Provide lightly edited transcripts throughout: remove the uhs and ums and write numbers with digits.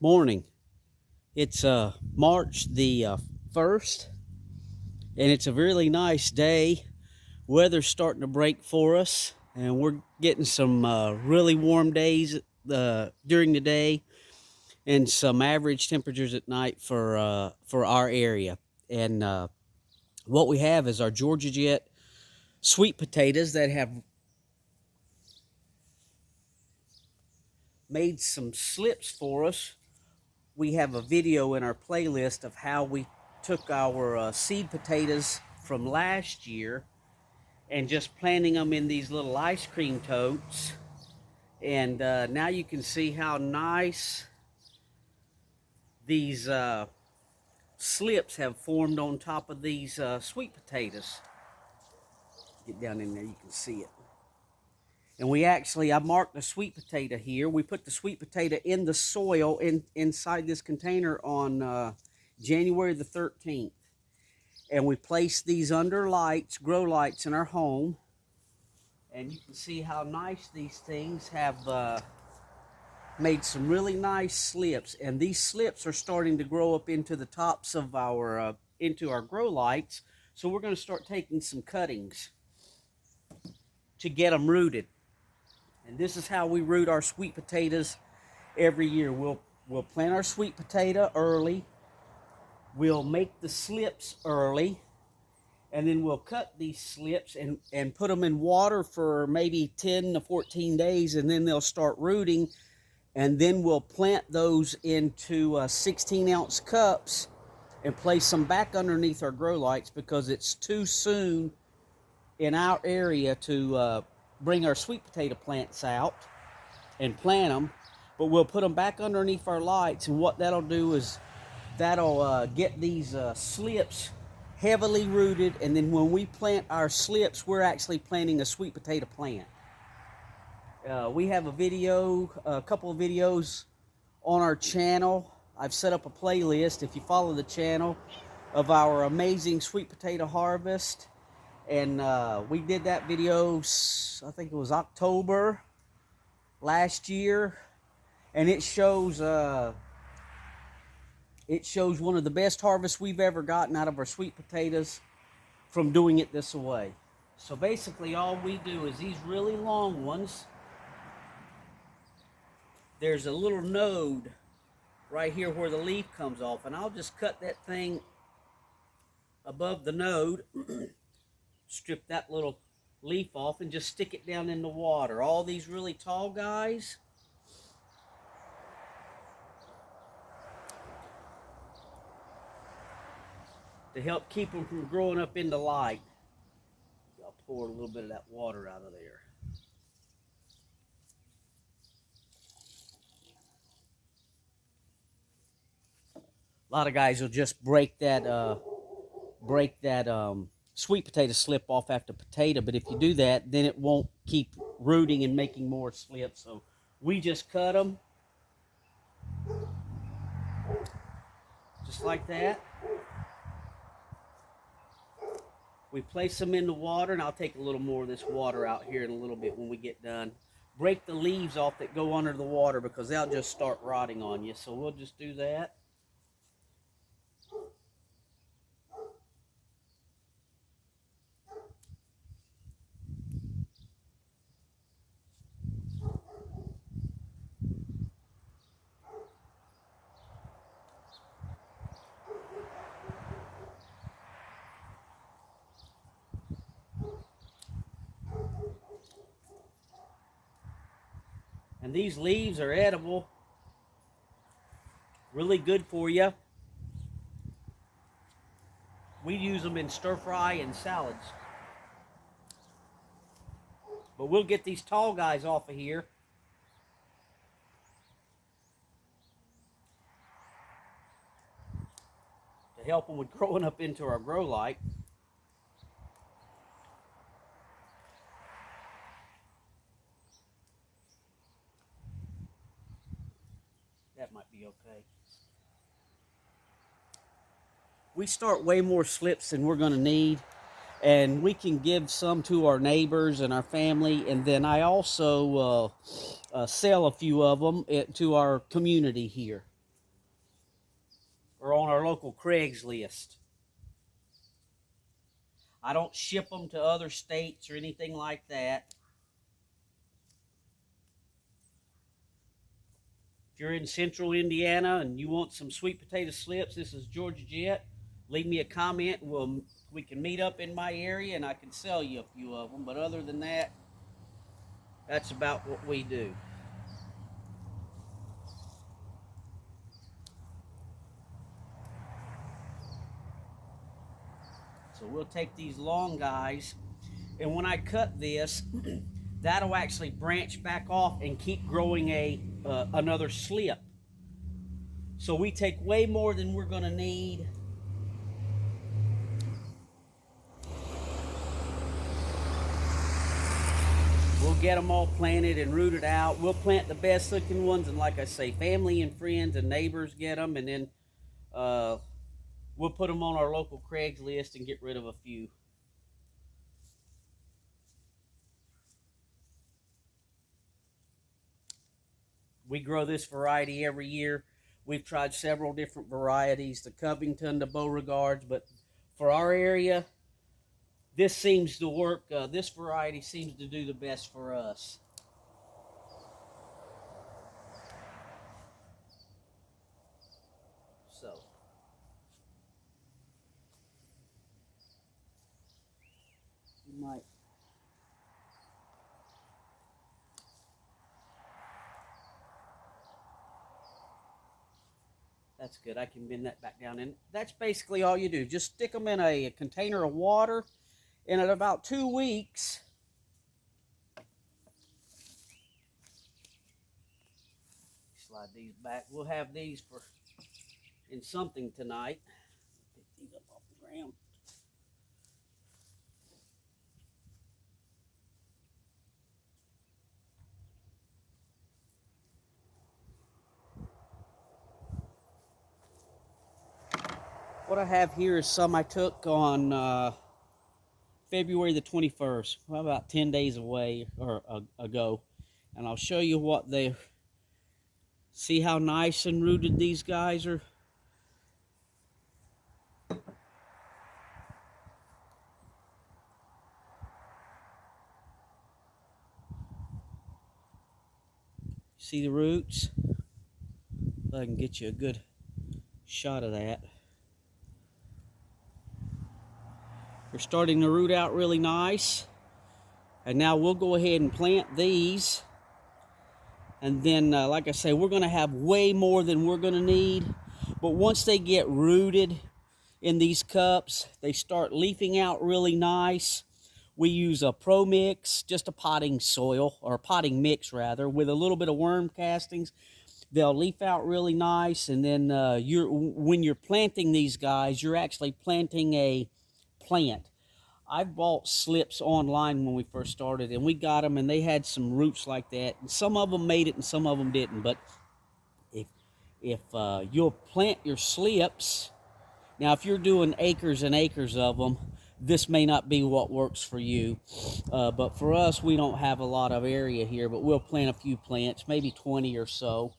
Morning. It's March the 1st, and it's a really nice day. Weather's starting to break for us, and we're getting some really warm days during the day and some average temperatures at night for our area. And what we have is our Georgia Jet sweet potatoes that have made some slips for us. We have a video in our playlist of how we took our seed potatoes from last year and just planting them in these little ice cream totes. And now you can see how nice these slips have formed on top of these sweet potatoes. Get down in there, you can see it. And I marked the sweet potato here. We put the sweet potato in the soil inside this container on January the 13th. And we placed these under lights, grow lights in our home. And you can see how nice these things have made some really nice slips. And these slips are starting to grow up into the tops of into our grow lights. So we're going to start taking some cuttings to get them rooted. And this is how we root our sweet potatoes every year. We'll plant our sweet potato early. We'll make the slips early. And then we'll cut these slips and put them in water for maybe 10 to 14 days. And then they'll start rooting. And then we'll plant those into 16-ounce cups and place them back underneath our grow lights because it's too soon in our area to bring our sweet potato plants out and plant them, but we'll put them back underneath our lights, and what that'll do is that'll get these slips heavily rooted, and then when we plant our slips, we're actually planting a sweet potato plant. We have a couple of videos on our channel. I've set up a playlist, if you follow the channel, of our amazing sweet potato harvest. And we did that video, I think it was October last year, and it shows one of the best harvests we've ever gotten out of our sweet potatoes from doing it this way. So basically all we do is these really long ones, there's a little node right here where the leaf comes off, and I'll just cut that thing above the node, strip that little leaf off, and just stick it down in the water. All these really tall guys, to help keep them from growing up into light. I'll pour a little bit of that water out of there. A lot of guys will just break that sweet potato slip off after potato, but if you do that, then it won't keep rooting and making more slips. So we just cut them just like that. We place them in the water, and I'll take a little more of this water out here in a little bit when we get done. Break the leaves off that go under the water because they'll just start rotting on you. So we'll just do that. And these leaves are edible, really good for you. We use them in stir fry and salads. But we'll get these tall guys off of here. To help them with growing up into our grow light. That might be okay. We start way more slips than we're going to need, and we can give some to our neighbors and our family, and then I also sell a few of them to our community here. or on our local Craigslist. I don't ship them to other states or anything like that. If you're in central Indiana and you want some sweet potato slips, this is Georgia Jet. Leave me a comment. We can meet up in my area and I can sell you a few of them. But other than that, that's about what we do. So we'll take these long guys, and when I cut this, that'll actually branch back off and keep growing another slip. So we take way more than we're going to need. We'll get them all planted and rooted out. We'll plant the best looking ones, and like I say, family and friends and neighbors get them, and then we'll put them on our local Craigslist and get rid of a few. We grow this variety every year. We've tried several different varieties, the Covington, the Beauregards, but for our area, this seems to work. This variety seems to do the best for us. So, you might. That's good. I can bend that back down. And that's basically all you do. Just stick them in a container of water, and in about 2 weeks, slide these back. We'll have these in something tonight. Pick these up off the ground. What I have here is some I took on February the 21st, well, about 10 days away or ago, and I'll show you what they. See how nice and rooted these guys are. See the roots? I can get you a good shot of that. They're starting to root out really nice. And now we'll go ahead and plant these. And then, like I say, we're going to have way more than we're going to need. But once they get rooted in these cups, they start leafing out really nice. We use a Pro Mix, just a potting soil, or a potting mix rather, with a little bit of worm castings. They'll leaf out really nice, and then when you're planting these guys, you're actually planting a plant. I bought slips online when we first started, and we got them, and they had some roots like that. And some of them made it, and some of them didn't. But if you'll plant your slips, now if you're doing acres and acres of them, this may not be what works for you. But for us, we don't have a lot of area here, but we'll plant a few plants, maybe 20 or so.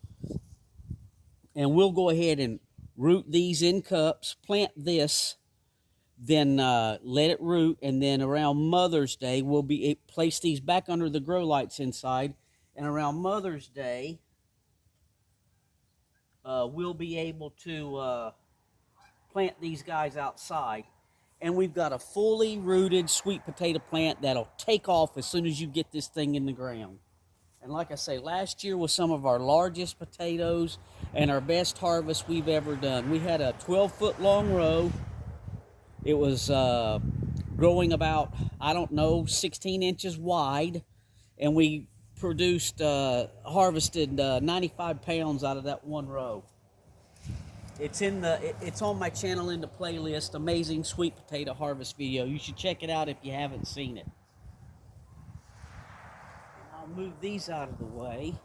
And we'll go ahead and root these in cups, plant this, then let it root, and then around Mother's Day, we'll place these back under the grow lights inside, and around Mother's Day, we'll be able to plant these guys outside. And we've got a fully rooted sweet potato plant that'll take off as soon as you get this thing in the ground. And like I say, last year was some of our largest potatoes and our best harvest we've ever done. We had a 12-foot long row. It was growing about, 16 inches wide. And we harvested 95 pounds out of that one row. It's on my channel in the playlist, Amazing Sweet Potato Harvest Video. You should check it out if you haven't seen it. I'll move these out of the way,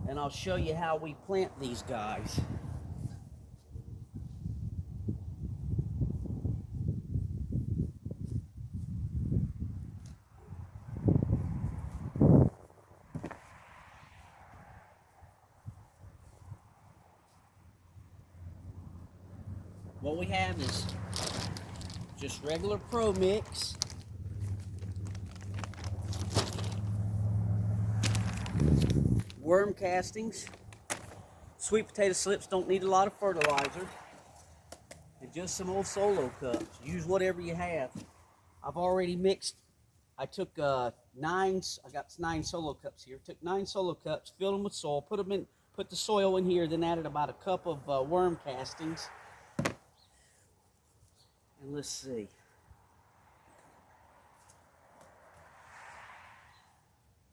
and I'll show you how we plant these guys. what we have is just regular Pro Mix. Worm castings. Sweet potato slips don't need a lot of fertilizer. And just some old Solo cups. Use whatever you have. I've already mixed. I took I got 9 Solo cups here. Took 9 Solo cups, filled them with soil, put the soil in here, then added about a cup of worm castings. And let's see.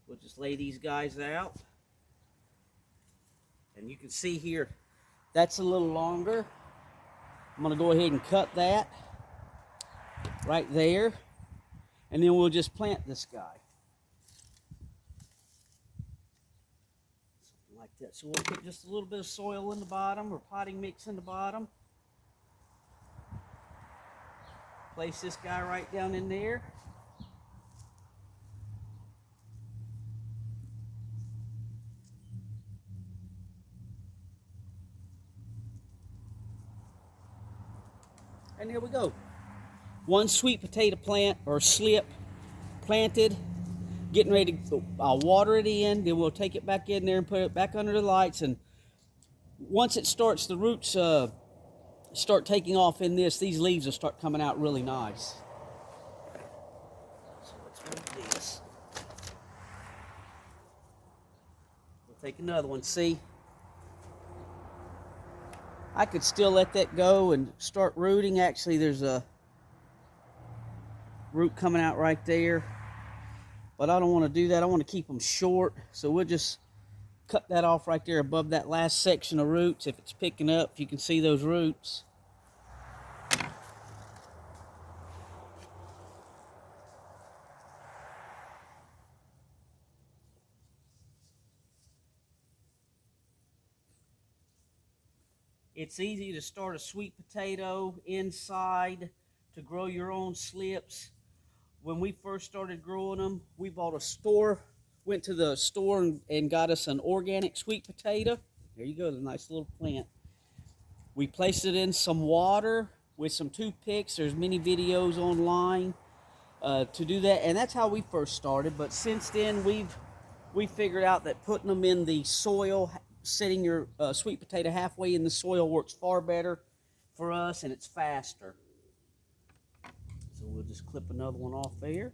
We'll just lay these guys out. And you can see here, that's a little longer. I'm gonna go ahead and cut that right there. And then we'll just plant this guy. Something like that. So we'll put just a little bit of soil in the bottom, or potting mix in the bottom. Place this guy right down in there. And there we go. One sweet potato plant or slip planted. Getting ready to water it in. Then we'll take it back in there and put it back under the lights. And once it starts, the roots start taking off in this, these leaves will start coming out really nice. So let's move this. We'll take another one. See? I could still let that go and start rooting. Actually, there's a root coming out right there. But I don't want to do that. I want to keep them short. So we'll just cut that off right there above that last section of roots. If it's picking up, if you can see those roots. It's easy to start a sweet potato inside to grow your own slips. When we first started growing them, we went to the store and got us an organic sweet potato. There you go, the nice little plant. We placed it in some water with some toothpicks. There's many videos online to do that, and that's how we first started. But since then, we figured out that putting them in the soil, setting your sweet potato halfway in the soil, works far better for us, and it's faster. So we'll just clip another one off there.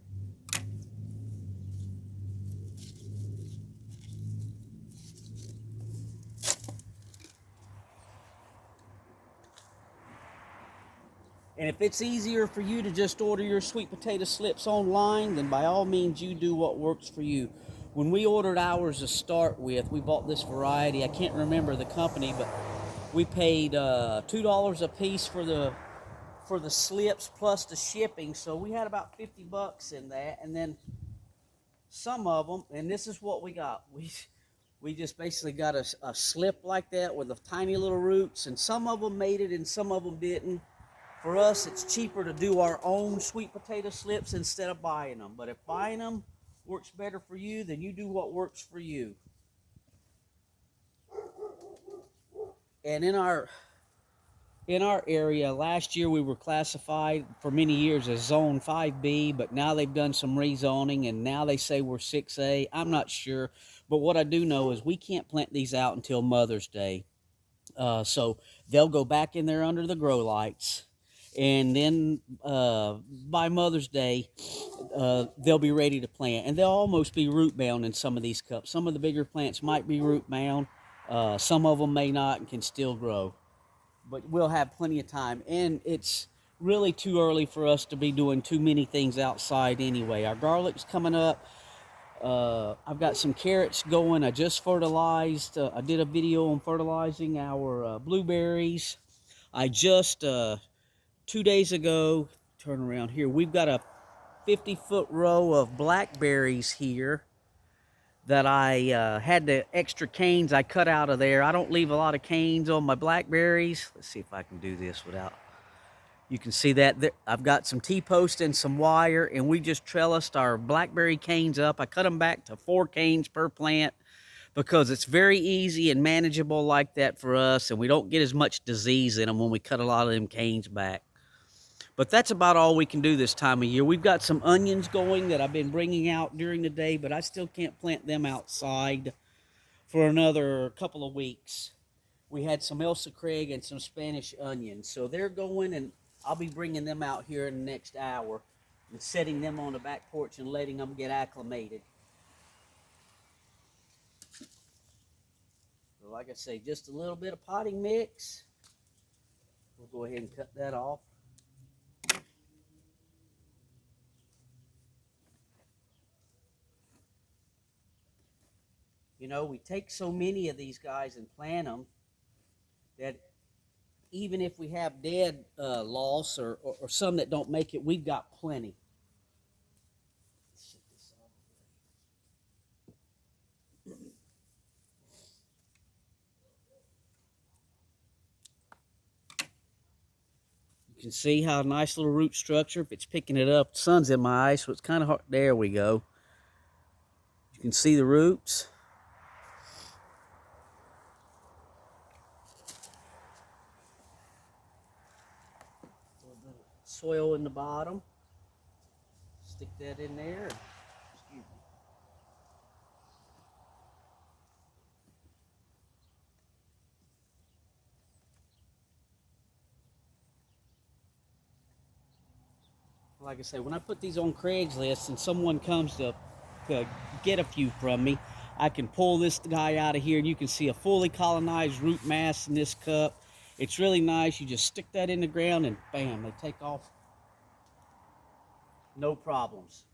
And if it's easier for you to just order your sweet potato slips online, then by all means you do what works for you. When we ordered ours to start with, we bought this variety. I can't remember the company, but we paid $2 a piece for the slips plus the shipping. So we had about 50 bucks in that. And then some of them, and this is what we got. We just basically got a slip like that with the tiny little roots, and some of them made it and some of them didn't. For us, it's cheaper to do our own sweet potato slips instead of buying them. But if buying them works better for you, then you do what works for you. And in our area, last year we were classified for many years as Zone 5B, but now they've done some rezoning, and now they say we're 6A. I'm not sure, but what I do know is we can't plant these out until Mother's Day. So they'll go back in there under the grow lights. And then by Mother's Day, they'll be ready to plant. And they'll almost be root bound in some of these cups. Some of the bigger plants might be root bound. Some of them may not and can still grow. But we'll have plenty of time. And it's really too early for us to be doing too many things outside anyway. Our garlic's coming up. I've got some carrots going. I just fertilized. I did a video on fertilizing our blueberries. I just... 2 days ago, turn around here, we've got a 50-foot row of blackberries here that I had the extra canes I cut out of there. I don't leave a lot of canes on my blackberries. Let's see if I can do this without... You can see that I've got some T-post and some wire, and we just trellised our blackberry canes up. I cut them back to 4 canes per plant because it's very easy and manageable like that for us, and we don't get as much disease in them when we cut a lot of them canes back. But that's about all we can do this time of year. We've got some onions going that I've been bringing out during the day, but I still can't plant them outside for another couple of weeks. We had some Elsa Craig and some Spanish onions, so they're going, and I'll be bringing them out here in the next hour and setting them on the back porch and letting them get acclimated. So like I say, just a little bit of potting mix. We'll go ahead and cut that off. You know, we take so many of these guys and plant them that even if we have dead loss or some that don't make it, we've got plenty. You can see how nice little root structure. If it's picking it up, the sun's in my eye, so it's kind of hard. There we go. You can see the roots. A little bit of soil in the bottom. Stick that in there. Excuse me. Like I say, when I put these on Craigslist and someone comes to get a few from me, I can pull this guy out of here and you can see a fully colonized root mass in this cup. It's really nice. You just stick that in the ground and bam, they take off. No problems.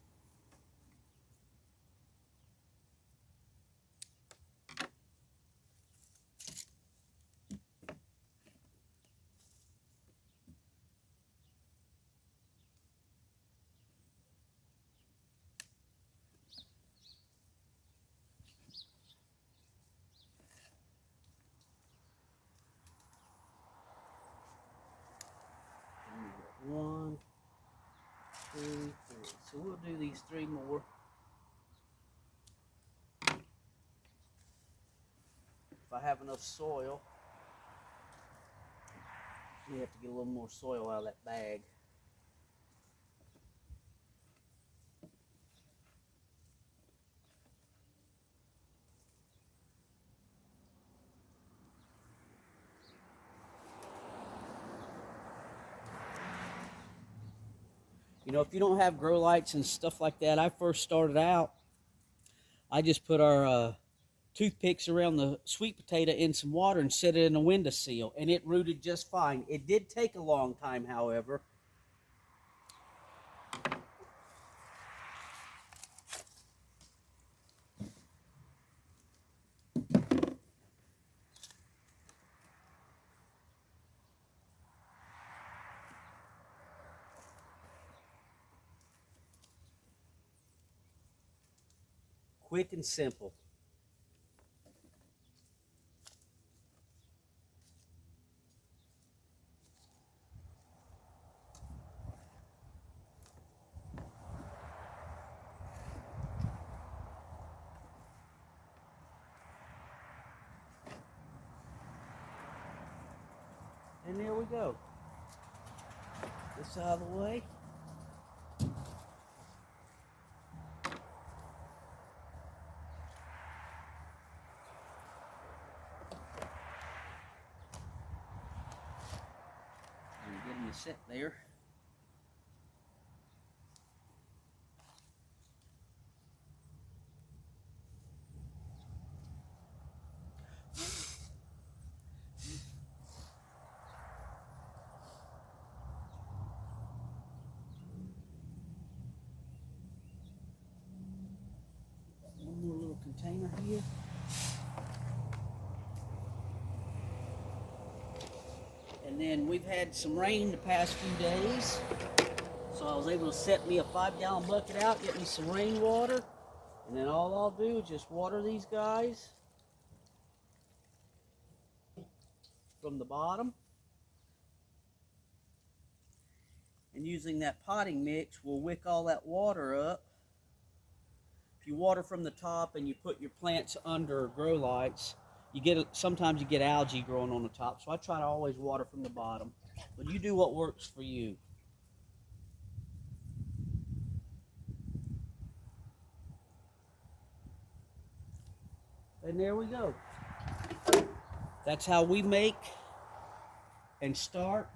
One, two, three. So we'll do these three more. If I have enough soil, we have to get a little more soil out of that bag. You know, if you don't have grow lights and stuff like that, I first started out, I just put our toothpicks around the sweet potato in some water and set it in a windowsill, and it rooted just fine. It did take a long time, however. Quick and simple. And there we go. This out of the way. And get them to sit there. One more little container here. And then we've had some rain the past few days. So I was able to set me a 5-gallon bucket out, get me some rainwater. And then all I'll do is just water these guys from the bottom. And using that potting mix, we'll wick all that water up. If you water from the top and you put your plants under grow lights, sometimes you get algae growing on the top. So I try to always water from the bottom. But you do what works for you. And there we go. That's how we make and start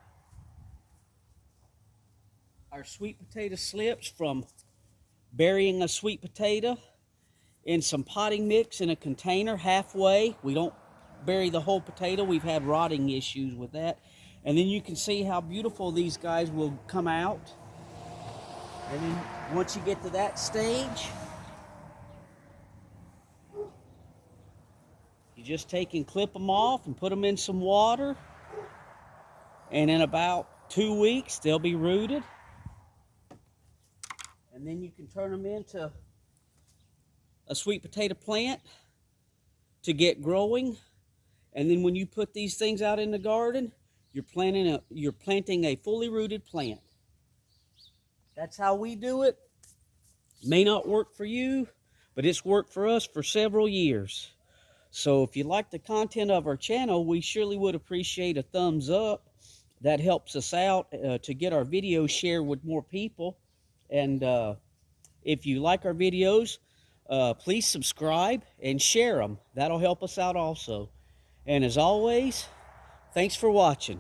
our sweet potato slips, from burying a sweet potato in some potting mix in a container halfway. We don't bury the whole potato. We've had rotting issues with that. And then you can see how beautiful these guys will come out. And then once you get to that stage, you just take and clip them off and put them in some water. And in about 2 weeks, they'll be rooted. And then you can turn them into a sweet potato plant to get growing. And then when you put these things out in the garden, you're planting a fully rooted plant. That's how we do it. May not work for you, but it's worked for us for several years. So if you like the content of our channel, we surely would appreciate a thumbs up. That helps us out to get our videos shared with more people. And if you like our videos, please subscribe and share them. That'll help us out also. And as always, thanks for watching.